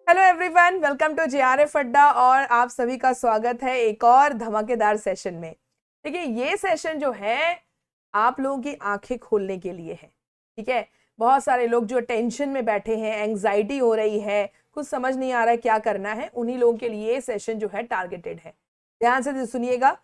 Hello everyone, welcome to JRF Adda और आप सभी का स्वागत है एक और धमाकेदार सेशन में। देखिए, ये सेशन जो है आप लोगों की आंखें खोलने के लिए है। ठीक है, बहुत सारे लोग जो टेंशन में बैठे हैं, एंग्जाइटी हो रही है, कुछ समझ नहीं आ रहा है क्या करना है, उन्हीं लोगों के लिए ये सेशन जो है टारगेटेड है। ध्यान से सुनिएगा।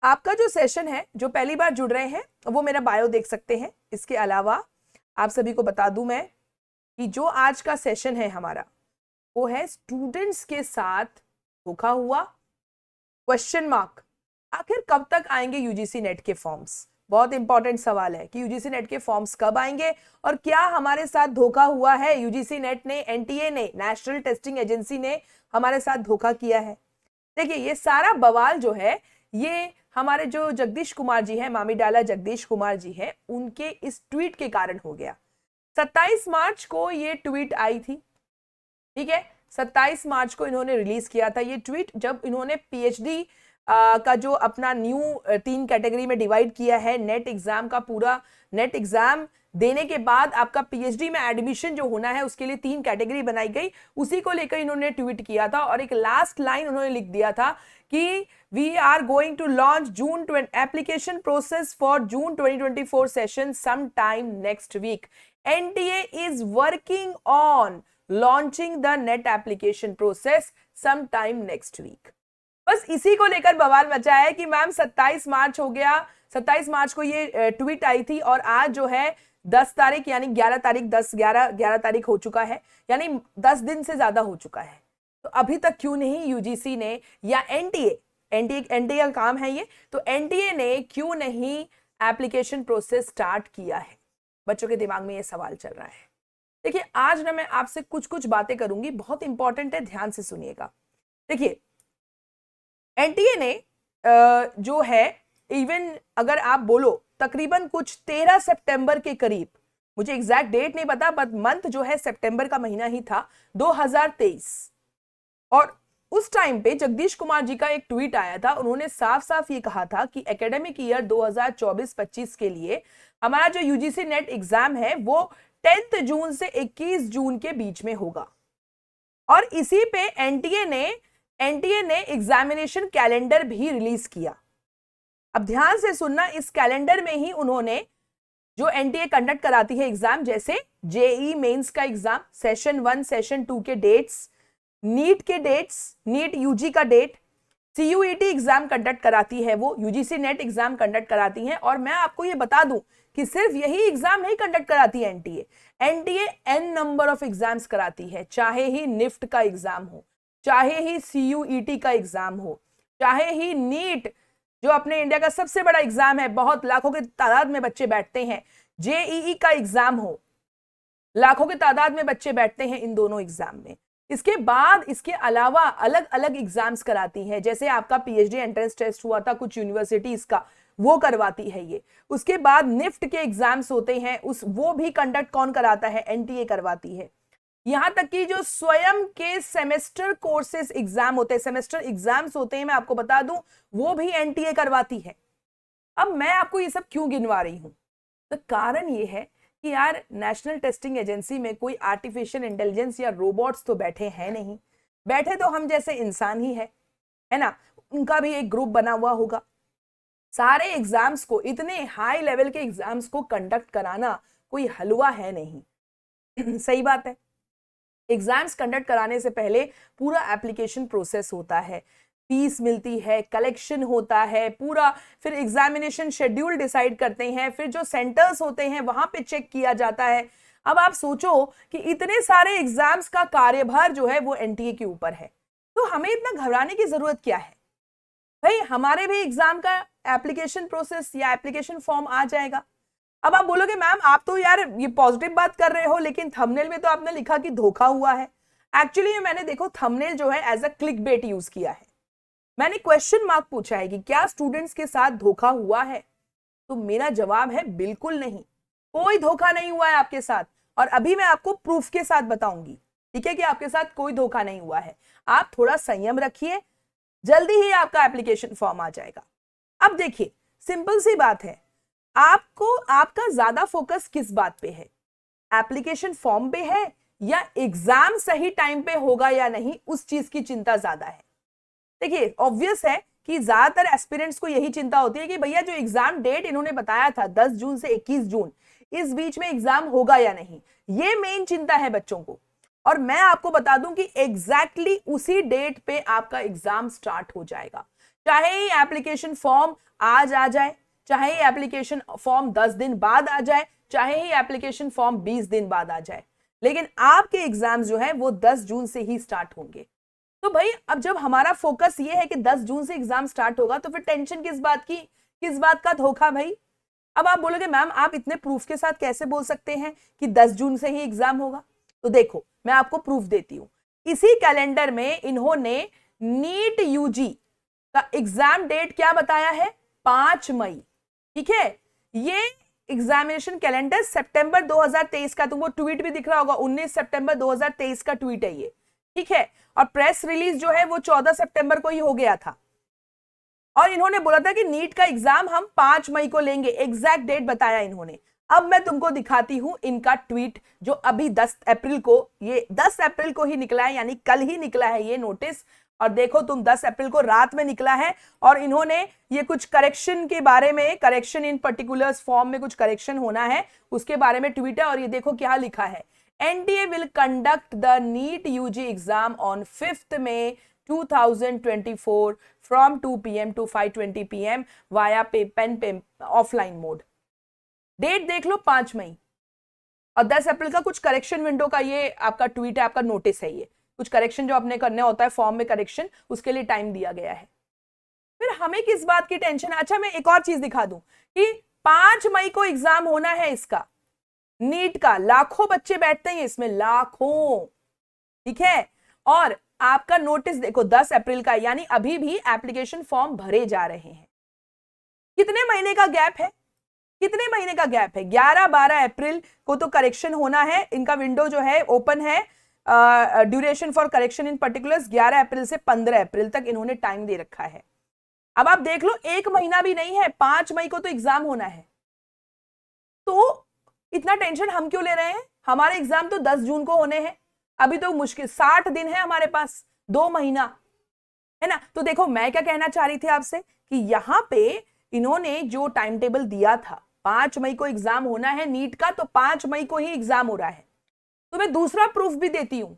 आपका जो सेशन है, जो पहली बार जुड़ रहे हैं वो मेरा बायो देख सकते हैं। इसके अलावा आप सभी को बता दूं मैं कि जो आज का सेशन है हमारा, वो है स्टूडेंट्स के साथ धोखा हुआ, क्वेश्चन मार्क। आखिर कब तक आएंगे यूजीसी नेट के फॉर्म्स? बहुत इंपॉर्टेंट सवाल है कि यूजीसी नेट के फॉर्म्स कब आएंगे और क्या हमारे साथ धोखा हुआ है। यूजीसी नेट ने, एनटीए ने, नेशनल टेस्टिंग एजेंसी ने हमारे साथ धोखा किया है। देखिए, ये सारा बवाल जो है ये हमारे जो जगदीश कुमार जी हैं, मामी डाला जगदीश कुमार जी हैं, उनके इस ट्वीट के कारण हो गया। 27 मार्च को ये ट्वीट आई थी। ठीक है, 27 मार्च को इन्होंने रिलीज किया था ये ट्वीट, जब इन्होंने पीएचडी का जो अपना न्यू 3 कैटेगरी में डिवाइड किया है, नेट एग्जाम का पूरा नेट एग्जाम देने के बाद आपका पीएचडी में एडमिशन जो होना है उसके लिए 3 कैटेगरी बनाई गई। उसी को लेकर इन्होंने ट्वीट किया था और एक लास्ट लाइन उन्होंने लिख दिया था कि we are going to launch June application process for June 2024 session some time next week. NTA is working on launching the NET application process some time next week. बस इसी को लेकर बवाल मचा है कि मैम 27 मार्च हो गया, 27 मार्च को ये ट्वीट आई थी और आज जो है 10 तारीख यानी 11 तारीख, 11 तारीख हो चुका है, यानी 10 दिन से ज्यादा हो चुका है। तो अभी तक क्यों नहीं यूजीसी ने या एनटीए का काम है ये, तो एनटीए ने क्यों नहीं एप्लीकेशन प्रोसेस स्टार्ट किया है? बच्चों के दिमाग में ये सवाल चल रहा है। देखिए, आज ना मैं आपसे कुछ कुछ बातें करूंगी, बहुत इंपॉर्टेंट है, ध्यान से सुनिएगा। देखिए, एनटीए ने जो है, इवन अगर आप बोलो तकरीबन कुछ 13 सितंबर के करीब, मुझे एग्जैक्ट डेट नहीं पता, बट मंथ जो है सितंबर का महीना ही था 2023, और उस टाइम पे जगदीश कुमार जी का एक ट्वीट आया था। उन्होंने साफ साफ ये कहा था कि एकेडमिक ईयर 2024-25 के लिए हमारा जो यूजीसी नेट एग्जाम है वो 10 जून से 21 जून के बीच में होगा। और इसी पे एनटीए ने एग्जामिनेशन कैलेंडर भी रिलीज किया। अब ध्यान से सुनना, इस कैलेंडर में ही उन्होंने जो एनटीए कंडक्ट कराती है एग्जाम, जैसे जेई मेंस का एग्जाम, सेशन 1 सेशन 2 के डेट्स, नीट के डेट्स, नीट यूजी का डेट, सीयूईटी एग्जाम कंडक्ट कराती है वो, यूजीसी नेट एग्जाम कंडक्ट कराती है। और मैं आपको ये बता दूं कि सिर्फ यही एग्जाम नहीं कंडक्ट कराती है NTA an number of exams कराती है, चाहे ही निफ्ट का एग्जाम हो, चाहे ही सीयूईटी का एग्जाम हो, चाहे ही नीट जो अपने इंडिया का सबसे बड़ा एग्जाम है, बहुत लाखों की तादाद में बच्चे बैठते हैं, जेईई का एग्जाम हो, लाखों की तादाद में बच्चे बैठते हैं इन दोनों एग्जाम में। इसके बाद इसके अलावा अलग अलग एग्जाम्स कराती है, जैसे आपका पीएचडी एंट्रेंस टेस्ट हुआ था कुछ यूनिवर्सिटीज का, वो करवाती है ये। उसके बाद निफ्ट के एग्जाम्स होते हैं, वो भी कंडक्ट कौन कराता है? एनटीए करवाती है। यहां तक कि जो स्वयं के सेमेस्टर कोर्सेज एग्जाम होते हैं, सेमेस्टर एग्जाम्स होते हैं, मैं आपको बता दूं, वो भी एनटीए करवाती है। अब मैं आपको ये सब क्यों गिनवा रही हूं? तो कारण ये है कि यार, नेशनल टेस्टिंग एजेंसी में कोई आर्टिफिशियल इंटेलिजेंस या रोबोट्स तो बैठे हैं नहीं, बैठे तो हम जैसे इंसान ही है ना। उनका भी एक ग्रुप बना हुआ होगा। सारे एग्जाम्स को, इतने हाई लेवल के एग्जाम्स को कंडक्ट कराना कोई हलवा है नहीं। सही बात है। एग्जाम्स कंडक्ट कराने से पहले पूरा एप्लीकेशन प्रोसेस होता है, फीस मिलती है, कलेक्शन होता है पूरा, फिर एग्जामिनेशन शेड्यूल डिसाइड करते हैं, फिर जो सेंटर्स होते हैं वहां पे चेक किया जाता है। अब आप सोचो कि इतने सारे एग्जाम्स का कार्यभार जो है वो एनटीए के ऊपर है, तो हमें इतना घबराने की जरूरत क्या है? भाई, हमारे भी एग्जाम का एप्लीकेशन प्रोसेस या एप्लीकेशन फॉर्म आ जाएगा। अब आप बोलोगे मैम आप तो यार ये पॉजिटिव बात कर रहे हो, लेकिन थंबनेल में तो आपने लिखा कि धोखा हुआ है। एक्चुअली मैंने देखो थंबनेल जो है एज अ क्लिकबेट यूज किया है। मैंने क्वेश्चन मार्क पूछा है कि क्या स्टूडेंट्स के साथ धोखा हुआ है, तो मेरा जवाब है बिल्कुल नहीं, कोई धोखा नहीं हुआ है आपके साथ। और अभी मैं आपको प्रूफ के साथ बताऊंगी, ठीक है, कि आपके साथ कोई धोखा नहीं हुआ है। आप थोड़ा संयम रखिए, जल्दी ही आपका एप्लीकेशन फॉर्म आ जाएगा। अब देखिए, सिंपल सी बात है, आपको आपका ज्यादा फोकस किस बात पे है? एप्लीकेशन फॉर्म पे है या एग्जाम सही टाइम पे होगा या नहीं, उस चीज की चिंता ज्यादा है। देखिए ऑब्वियस है कि ज्यादातर एस्पिरेंट्स को यही चिंता होती है कि भैया जो एग्जाम डेट इन्होंने बताया था 10 जून से 21 जून, इस बीच में एग्जाम होगा या नहीं, ये मेन चिंता है बच्चों को। और मैं आपको बता दूं कि एग्जैक्टली उसी डेट पे आपका एग्जाम स्टार्ट हो जाएगा। चाहे ये एप्लीकेशन फॉर्म आज आ जाए, चाहे ये एप्लीकेशन फॉर्म 10 दिन बाद आ जाए, चाहे ही एप्लीकेशन फॉर्म 20 दिन बाद आ जाए, लेकिन आपके एग्जाम जो है वो 10 जून से ही स्टार्ट होंगे। तो भाई अब जब हमारा फोकस ये है कि 10 जून से एग्जाम स्टार्ट होगा, तो फिर टेंशन किस बात की, किस बात का धोखा भाई। अब आप बोलोगे मैम आप इतने प्रूफ के साथ कैसे बोल सकते हैं कि 10 जून से ही एग्जाम होगा। तो देखो मैं आपको प्रूफ देती हूं। इसी कैलेंडर में इन्होंने नीट यूजी का एग्जाम डेट क्या बताया है, 5 मई। ठीक है, ये एग्जामिनेशन कैलेंडर सितंबर 2023 का, तुमको ट्वीट भी दिख रहा होगा, 19 सितंबर 2023 का ट्वीट है ये। ठीक है, और प्रेस रिलीज जो है वो 14 सितंबर को ही हो गया था, और इन्होंने बोला था कि नीट का एग्जाम हम 5 मई को लेंगे, एग्जैक्ट डेट बताया इन्होंने। अब मैं तुमको दिखाती हूं इनका ट्वीट जो अभी 10 अप्रैल को, ये 10 अप्रैल को ही निकला है, यानी कल ही निकला है ये नोटिस। और देखो तुम 10 अप्रैल को रात में निकला है, और इन्होंने ये कुछ करेक्शन के बारे में, करेक्शन इन पर्टिकुलर्स फॉर्म में कुछ करेक्शन होना है उसके बारे में ट्वीट है। और ये देखो क्या लिखा है, NTA will conduct the NEET UG exam on 5th May 2024 from 2 PM to 5:20 PM via pen offline mode। Date देख लो 5 मई, और 10 अप्रैल का कुछ करेक्शन विंडो का ये आपका ट्वीट है, आपका नोटिस है, ये कुछ करेक्शन जो आपने करने होता है फॉर्म में करेक्शन, उसके लिए टाइम दिया गया है। फिर हमें किस बात की टेंशन है। अच्छा मैं एक और चीज दिखा दूं कि 5 मई को एग्जाम होना है इसका, नीट का। लाखों बच्चे बैठते हैं इसमें, लाखों। ठीक है, और आपका नोटिस देखो 10 अप्रैल का, यानी अभी भी एप्लीकेशन फॉर्म भरे जा रहे हैं। कितने महीने का गैप है, कितने महीने का गैप है, 11-12 अप्रैल को तो करेक्शन होना है। इनका विंडो जो है ओपन है, duration for correction in particulars 11 अप्रैल से 15 अप्रैल तक इन्होंने टाइम दे रखा है। अब आप देख लो, एक महीना भी नहीं है, 5 मई को तो एग्जाम होना है। तो इतना टेंशन हम क्यों ले रहे हैं, हमारे एग्जाम तो 10 जून को होने हैं, अभी तो मुश्किल 60 दिन है हमारे पास, 2 महीना है ना। तो देखो मैं क्या कहना चाह रही थी आपसे कि यहां पे इन्होंने जो टाइम टेबल दिया था 5 मई को एग्जाम होना है नीट का, तो 5 मई को ही एग्जाम हो रहा है। तो मैं दूसरा प्रूफ भी देती हूं,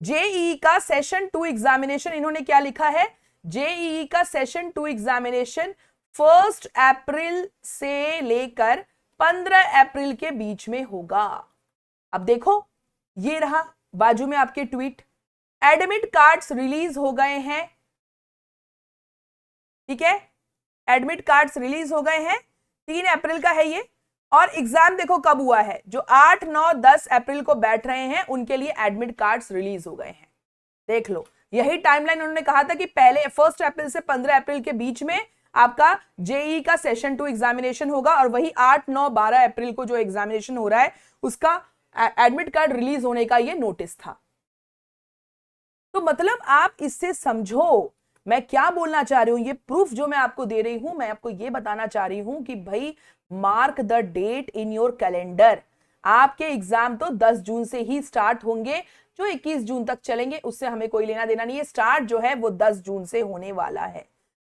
जेईई का सेशन 2 एग्जामिनेशन इन्होंने क्या लिखा है, जेईई का सेशन 2 एग्जामिनेशन 1 अप्रैल से लेकर 15 अप्रैल के बीच में होगा। अब देखो ये रहा बाजू में आपके ट्वीट, एडमिट कार्ड्स रिलीज हो गए हैं। ठीक है, एडमिट कार्ड्स रिलीज हो गए हैं, 3 अप्रैल का है ये। और एग्जाम देखो कब हुआ है, जो 8, 9, 10 अप्रैल को बैठ रहे हैं उनके लिए एडमिट कार्ड्स रिलीज हो गए हैं। देख लो यही टाइमलाइन उन्होंने कहा था कि पहले 1 अप्रैल से 15 अप्रैल के बीच में आपका जेईई का सेशन 2 एग्जामिनेशन होगा, और वही 8, 9, 12 अप्रैल को जो एग्जामिनेशन हो रहा है उसका एडमिट कार्ड रिलीज होने का ये नोटिस था। तो मतलब आप इससे समझो मैं क्या बोलना चाह रही हूं, ये प्रूफ जो मैं आपको दे रही हूं, मैं आपको ये बताना चाह रही हूं कि भाई mark the date in your calendar. आपके एग्जाम तो 10 जून से ही स्टार्ट होंगे, जो 21 जून तक चलेंगे उससे हमें कोई लेना देना नहीं है। स्टार्ट जो है वो 10 जून से होने वाला है।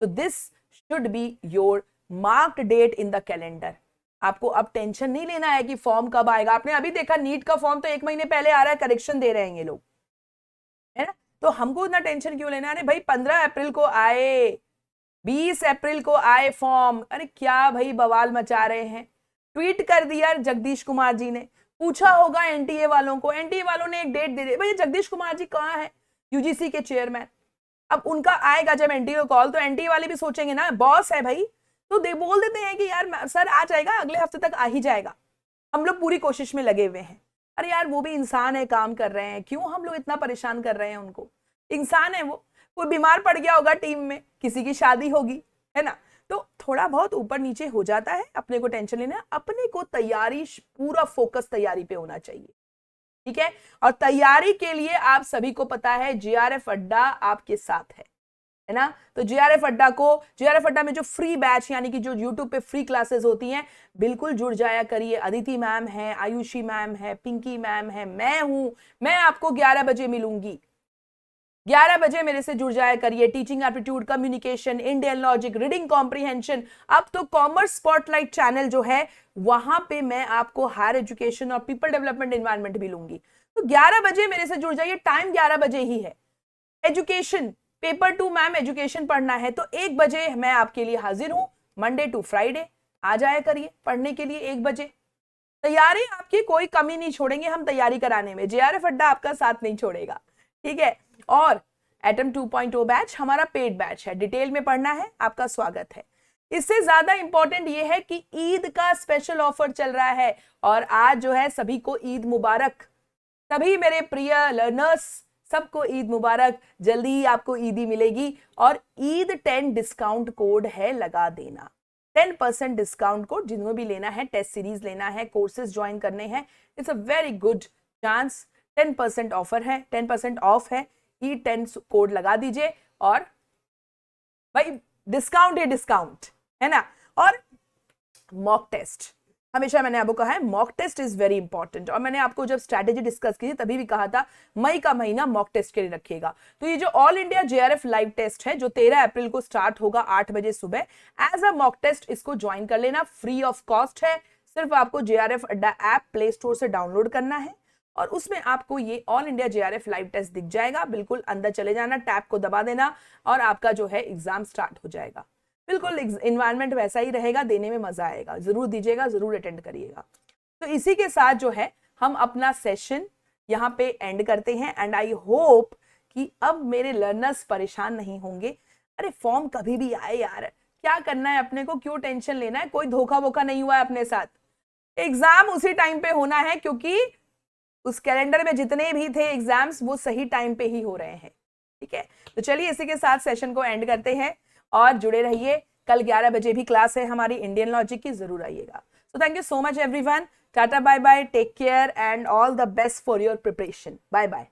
तो this should be your marked date in the calendar. आपको अब टेंशन नहीं लेना है कि फॉर्म कब आएगा। आपने अभी देखा नीट का फॉर्म तो 1 महीने पहले आ रहा है, करेक्शन दे रहे हैं ये लोग, है ना। तो हमको इतना टेंशन क्यों लेना है। अरे भाई 15 अप्रैल को आए, 20 अप्रैल को आए फॉर्म, अरे क्या भाई बवाल मचा रहे हैं। ट्वीट कर दिया जगदीश कुमार जी ने, पूछा होगा एनटीए वालों को, एनटीए वालों ने एक डेट दे दी। भाई जगदीश कुमार जी कहाँ है, यूजीसी के चेयरमैन। अब उनका आएगा जब एनटीए को कॉल, तो एनटीए वाले भी सोचेंगे ना बॉस है भाई, तो दे बोल देते हैं कि यार सर आ जाएगा, अगले हफ्ते तक आ ही जाएगा, हम लोग पूरी कोशिश में लगे हुए हैं। अरे यार वो भी इंसान है, काम कर रहे हैं, क्यों हम लोग इतना परेशान कर रहे हैं उनको। इंसान है वो, कोई बीमार पड़ गया होगा टीम में, किसी की शादी होगी, है ना, तो थोड़ा बहुत ऊपर नीचे हो जाता है, अपने को टेंशन लेना, अपने को तैयारी, पूरा फोकस तैयारी पे होना चाहिए। ठीक है, और तैयारी के लिए आप सभी को पता है जेआरएफ अड्डा आपके साथ है। है ना। तो जेआरएफ अड्डा में जो फ्री बैच यानी कि जो यूट्यूब पे फ्री क्लासेस होती हैं, बिल्कुल जुड़ जाया करिए। अदिति मैम है, आयुषी मैम है, पिंकी मैम है, मैं हूं, मैं आपको 11 बजे मिलूंगी। 11 बजे मेरे से जुड़ जाया करिए। Teaching aptitude, communication, Indian logic, reading comprehension. अब तो कॉमर्स स्पॉटलाइट चैनल जो है वहां पे मैं आपको हायर एजुकेशन और पीपल डेवलपमेंट एनवायरनमेंट भी लूंगी। तो 11 बजे मेरे से जुड़ जाइए, टाइम 11 बजे ही है। एजुकेशन पेपर 2 मैम एजुकेशन पढ़ना है तो 1 बजे मैं आपके लिए हाजिर हूं, मंडे टू फ्राइडे आ जाया करिए पढ़ने के लिए 1 बजे। तैयारी आपकी कोई कमी नहीं छोड़ेंगे हम तैयारी कराने में, जेआरएफ अड्डा आपका साथ नहीं छोड़ेगा, ठीक है। और एटम 2.0 बैच हमारा पेड बैच है, डिटेल में पढ़ना है, आपका स्वागत है। इससे ज्यादा इंपॉर्टेंट यह है कि ईद का स्पेशल ऑफर चल रहा है और आज जो है सभी को ईद मुबारक। सभी मेरे प्रिय लर्नर्स, सबको ईद मुबारक। जल्दी ही आपको ईदी मिलेगी और ईद 10 डिस्काउंट कोड है, लगा देना। 10% डिस्काउंट कोड, जिन्होंने भी लेना है, टेस्ट सीरीज लेना है, कोर्सेज ज्वाइन करने हैं, it's a very good chance. 10% offer है, 10% ऑफ है, ईद 10 कोड लगा दीजिए और भाई डिस्काउंट ही डिस्काउंट है ना। और मॉक टेस्ट, हमेशा मैंने आपको कहा है mock test is very important, और मैंने आपको जब स्ट्रैटेजी डिस्कस की थी तभी भी कहा था मई का महीना मॉक टेस्ट के लिए रखिएगा। तो ये जो all India JRF live test है जो 13 अप्रैल को स्टार्ट होगा 8 बजे सुबह, एज अ मॉक टेस्ट इसको ज्वाइन कर लेना, फ्री ऑफ कॉस्ट है। सिर्फ आपको JRF Adda app play store से डाउनलोड करना है और उसमें आपको ये all India JRF live test दिख जाएगा। बिल्कुल अंदर चले जाना, टैब को दबा देना और आपका जो है एग्जाम स्टार्ट हो जाएगा। बिल्कुल इन्वायरमेंट वैसा ही रहेगा, देने में मजा आएगा, जरूर दीजिएगा, जरूर अटेंड करिएगा। तो इसी के साथ जो है हम अपना सेशन यहाँ पे एंड करते हैं एंड आई होप कि अब मेरे लर्नर्स परेशान नहीं होंगे। अरे फॉर्म कभी भी आए यार, क्या करना है अपने को, क्यों टेंशन लेना है, कोई धोखा वोखा नहीं हुआ है अपने साथ। एग्जाम उसी टाइम पे होना है क्योंकि उस कैलेंडर में जितने भी थे एग्जाम्स वो सही टाइम पे ही हो रहे हैं, ठीक है। तो चलिए इसी के साथ सेशन को एंड करते हैं और जुड़े रहिए, कल 11 बजे भी क्लास है हमारी इंडियन लॉजिक की, जरूर आइएगा। So thank you so much everyone, tata bye bye, take care and all the best for your preparation, bye bye.